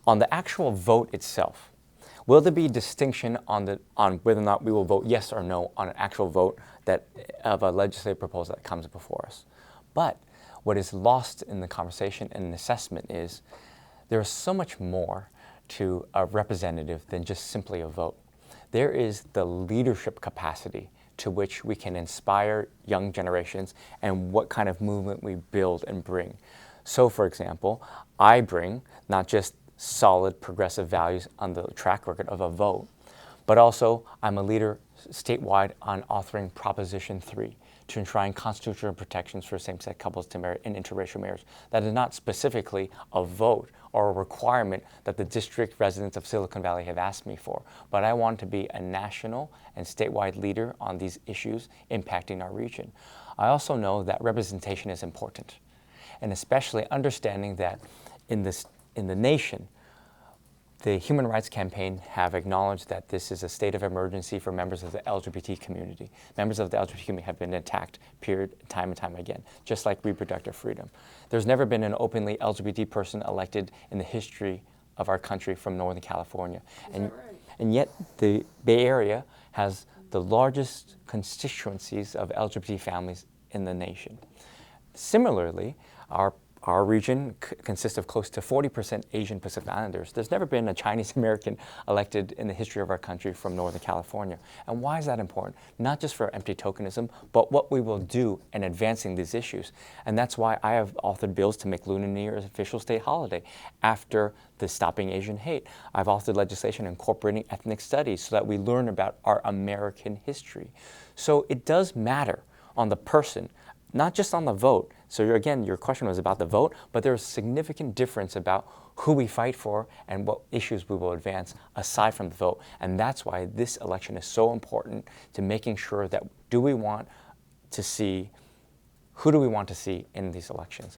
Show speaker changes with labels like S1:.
S1: On the actual vote itself, will there be distinction on whether or not we will vote yes or no on an actual vote of a legislative proposal that comes before us? But what is lost in the conversation and assessment is there is so much more to a representative than just simply a vote. There is the leadership capacity to which we can inspire young generations and what kind of movement we build and bring. So, for example, I bring not just solid progressive values on the track record of a vote, but also I'm a leader statewide on authoring Proposition 3 to enshrine constitutional protections for same-sex couples to marry in interracial marriage. That is not specifically a vote or a requirement that the district residents of Silicon Valley have asked me for, but I want to be a national and statewide leader on these issues impacting our region. I also know that representation is important, and especially understanding that in the nation, the Human Rights Campaign have acknowledged that this is a state of emergency for members of the LGBT community. Members of the LGBT community have been attacked, time and time again, just like reproductive freedom. There's never been an openly LGBT person elected in the history of our country from Northern California. And yet the Bay Area has the largest constituencies of LGBT families in the nation. Similarly, our region consists of close to 40% Asian Pacific Islanders. There's never been a Chinese American elected in the history of our country from Northern California. And why is that important? Not just for empty tokenism, but what we will do in advancing these issues. And that's why I have authored bills to make Lunar New Year an official state holiday after the Stopping Asian Hate. I've authored legislation incorporating ethnic studies so that we learn about our American history. So it does matter on the person, not just on the vote. So again, your question was about the vote, but there's significant difference about who we fight for and what issues we will advance aside from the vote. And that's why this election is so important to making sure that who do we want to see in these elections.